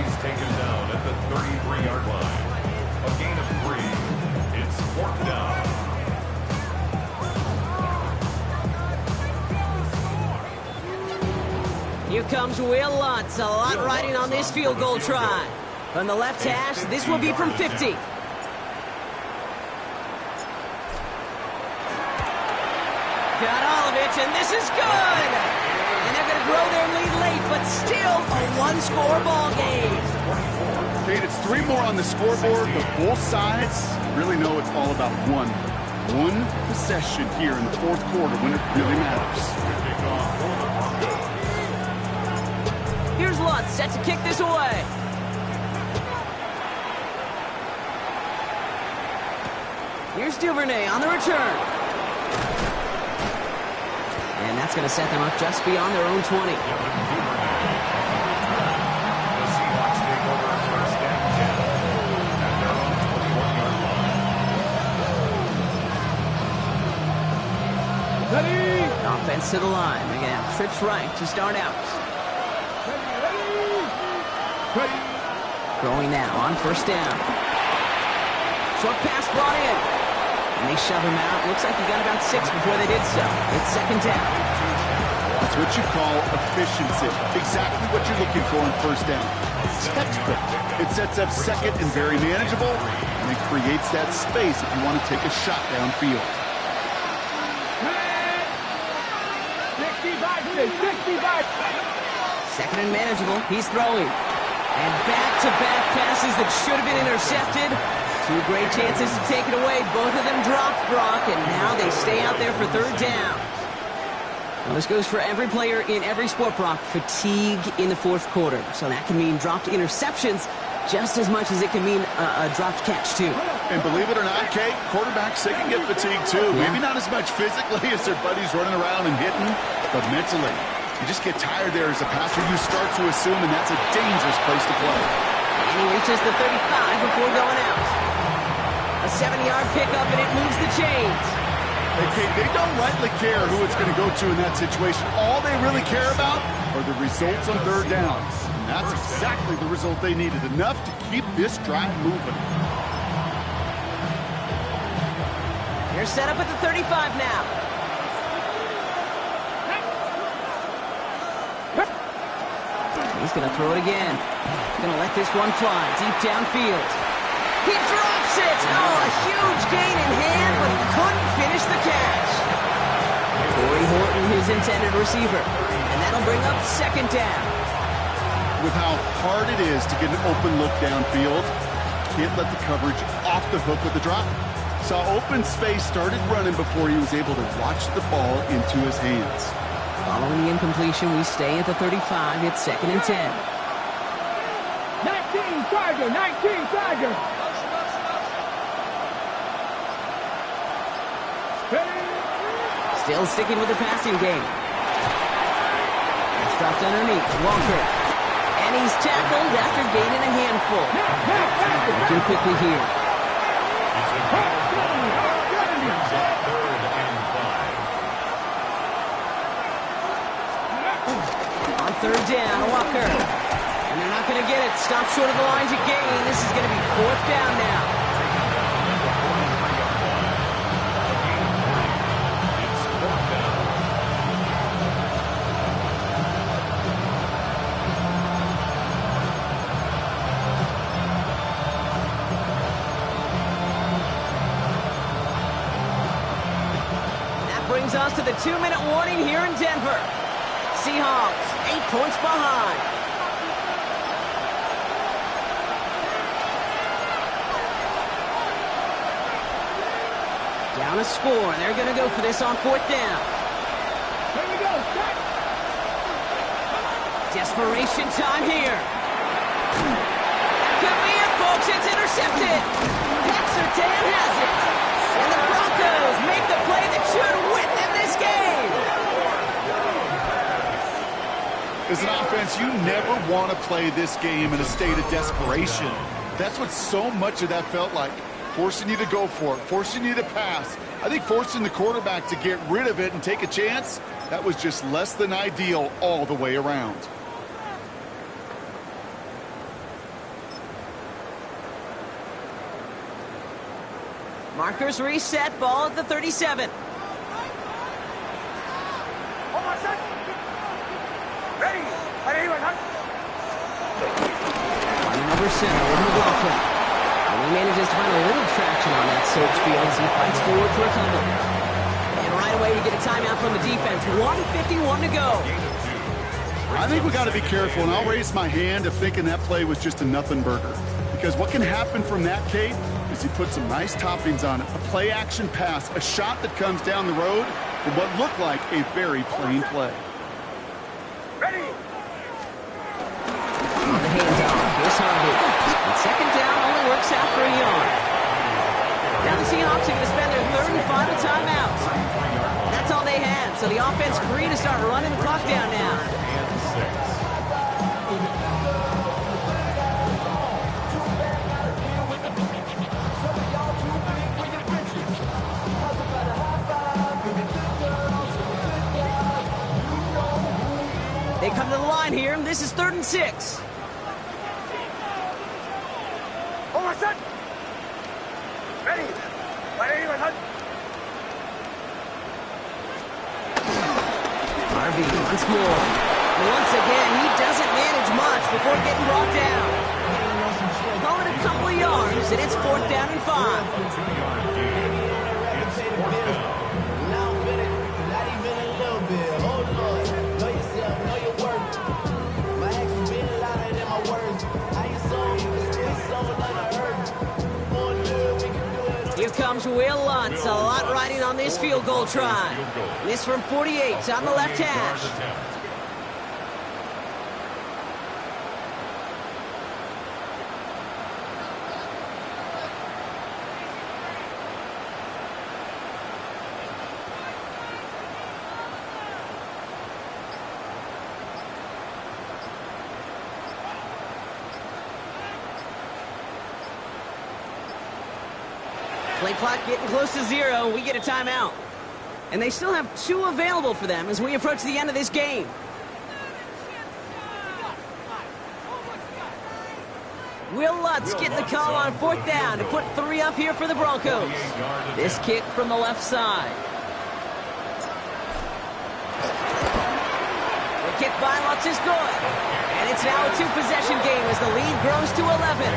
Speaker 4: He's taken down at the 33-yard line. A gain of 3. It's 4th down.
Speaker 1: Here comes Will Lutz. A lot riding on this field goal try. On the left hash, this will be from 50. Got all of it, and this is good! And they're going to grow their lead late, but still a one-score ball game.
Speaker 3: Okay, it's 3 more on the scoreboard, but both sides really know it's all about one possession here in the 4th quarter when it really matters.
Speaker 1: Here's Lutz, set to kick this away. Here's Duvernay on the return. And that's going to set them up just beyond their own 20.
Speaker 4: The Seahawks take over 1st and 10 at their own 21-yard line.
Speaker 2: Ready.
Speaker 1: Offense to the line. They're going to have trips right to start out.
Speaker 2: Ready.
Speaker 1: Throwing now on 1st down. Short pass brought in. And they shove him out. Looks like he got about 6 before they did so. It's 2nd down.
Speaker 3: That's what you call efficiency. Exactly what you're looking for in 1st down. Textbook. It sets up 2nd and very manageable, and it creates that space if you want to take a shot downfield.
Speaker 2: 65.
Speaker 1: 2nd and manageable. He's throwing. And back-to-back passes that should have been intercepted. 2 great chances to take it away. Both of them dropped, Brock, and now they stay out there for 3rd down. Well, this goes for every player in every sport, Brock. Fatigue in the 4th quarter. So that can mean dropped interceptions just as much as it can mean a dropped catch, too.
Speaker 3: And believe it or not, Kate, quarterbacks, they can get fatigued, too.
Speaker 1: Yeah.
Speaker 3: Maybe not as much physically as their buddies running around and hitting, but mentally. You just get tired there as a passer. You start to assume, and that's a dangerous place to play.
Speaker 1: And he reaches the 35 before going out. A 70-yard pickup, and it moves the chains.
Speaker 3: Hey, Kate, they don't rightly care who it's going to go to in that situation. All they really care about are the results on 3rd down. And that's exactly the result they needed. Enough to keep this drive moving.
Speaker 1: They're set up at the 35 now. He's going to throw it again. Going to let this one fly deep downfield. He drops it! Oh, a huge gain in hand, but he couldn't finish the catch. Corey Horton, his intended receiver. And that'll bring up 2nd down.
Speaker 3: With how hard it is to get an open look downfield, can't let the coverage off the hook with the drop. Saw open space, started running before he was able to watch the ball into his hands.
Speaker 1: Following the incompletion, we stay at the 35. It's 2nd and 10.
Speaker 2: 19 Tiger.
Speaker 1: Still sticking with the passing game. It's dropped underneath. Walker. And And he's tackled after gaining a handful. Looking quickly here. On third down, Walker. And they're not going to get it. Stop short of the line to gain. This is going to be fourth down now. Brings us to the 2-minute warning here in Denver. Seahawks, 8 points behind. Down a score. They're going to go for this on fourth down.
Speaker 2: Here we go. Start.
Speaker 1: Desperation time here. That could be it, folks. It's intercepted. Pat Surtain has it. And the Broncos make the play that should win them this game.
Speaker 3: As an offense, you never want to play this game in a state of desperation. That's what so much of that felt like. Forcing you to go for it, forcing you to pass. I think forcing the quarterback to get rid of it and take a chance, that was just less than ideal all the way around.
Speaker 1: Markers reset, ball at the 37.
Speaker 2: Hold on, set. Ready.
Speaker 1: Running over center with McLaughlin. And he manages to find a little traction on that search field as he fights forward for a couple. And right away we get a timeout from the defense. 1:51 to go.
Speaker 3: I think we got to be careful, and I'll raise my hand of thinking that play was just a nothing burger. Because what can happen from that, Kate, is you put some nice toppings on it. A play-action pass, a shot that comes down the road for what looked like a very plain play.
Speaker 2: Ready.
Speaker 1: On the handoff, here's Harvey. And second down only works out for a yard. Now the Seahawks are going to spend their third and final timeout. That's all they had, so the offense free to start running the clock down now. They come to the line here, and this is 3rd and 6.
Speaker 2: Hold on, set. Ready.
Speaker 1: Harvey once more. And once again, he doesn't manage much before getting brought down. Call it a couple of yards, and it's 4th down and 5. Here comes Will Lutz, a lot riding on this field goal try. This from 48 on the left hash. Play clock getting close to 0. We get a timeout. And they still have 2 available for them as we approach the end of this game. Will Lutz getting the call on 4th down to put 3 up here for the Broncos. This kick from the left side. The kick by Lutz is good. And it's now a 2-possession game as the lead grows to 11.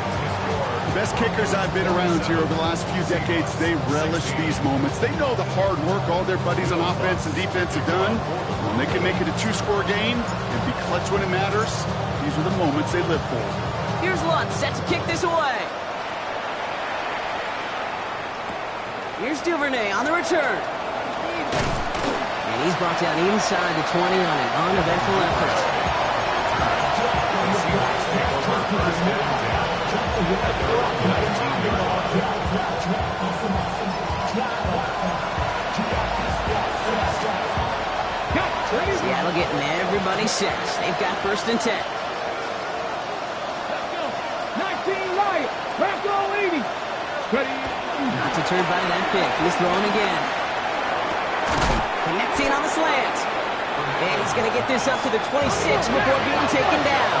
Speaker 3: The best kickers I've been around here over the last few decades, they relish these moments. They know the hard work all their buddies on offense and defense have done. When they can make it a 2-score game and be clutch when it matters, these are the moments they live for.
Speaker 1: Here's Lutz, set to kick this away. Here's Duvernay on the return. And he's brought down inside the 20 on an uneventful effort. Seattle getting everybody set. They've got 1st and 10. Not deterred by that pick. He's throwing again. Connecting on the slant. And he's going to get this up to the 26 before being taken down.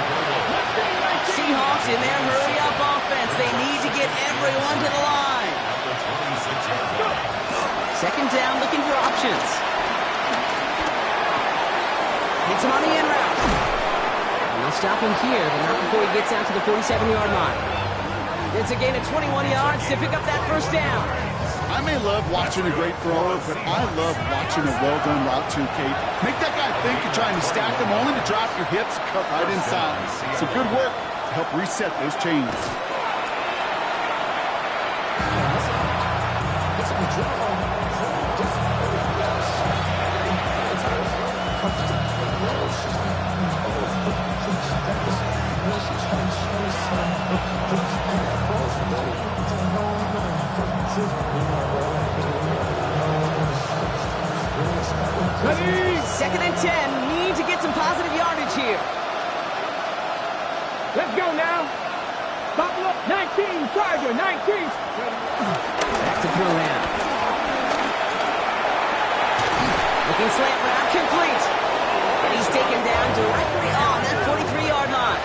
Speaker 1: Seahawks in their hurry-up offense. They need to get everyone to the line. Second down, looking for options. Hits him on the in route. And they'll stop him here, but not before he gets out to the 47-yard line. It's a gain of 21 yards to pick up that first down.
Speaker 3: I may love watching a great thrower, but I love watching a well-done route too, Kate. Make that guy think you're trying to stack them, only to drop your hips, cut right inside. Some good work to help reset those chains.
Speaker 1: Second and 10. Need to get some positive yardage here.
Speaker 2: Let's go now. Buffalo, 19, Charger, 19.
Speaker 1: Back to throw now. Looking slant route, complete. And he's taken down directly on that 43-yard line.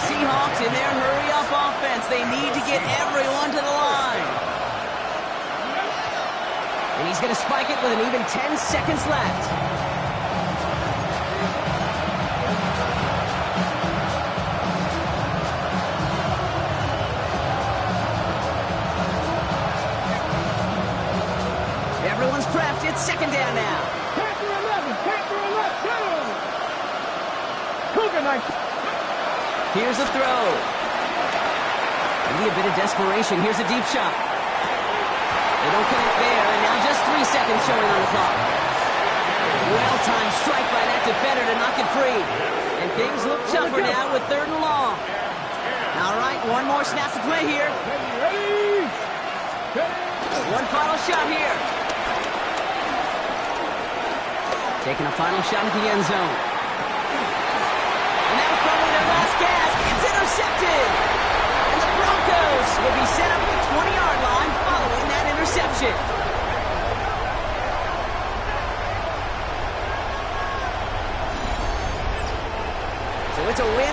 Speaker 1: Seahawks in their hurry-up offense. They need to get everyone to the line. And he's going to spike it with an even 10 seconds left. Everyone's prepped. It's second down now.
Speaker 2: Panther 11, Panther 11, go! Cougar 19.
Speaker 1: Here's a throw. Maybe a bit of desperation. Here's a deep shot. They don't connect there, and now just 3 seconds showing on the clock. Well-timed strike by that defender to knock it free. And things look tougher now with third and long. All right, one more snap to play here.
Speaker 2: Ready?
Speaker 1: One final shot here. Taking a final shot at the end zone. And that was probably their last gasp. It's intercepted. And the Broncos will be set up at the 20-yard line following that interception. So it's a win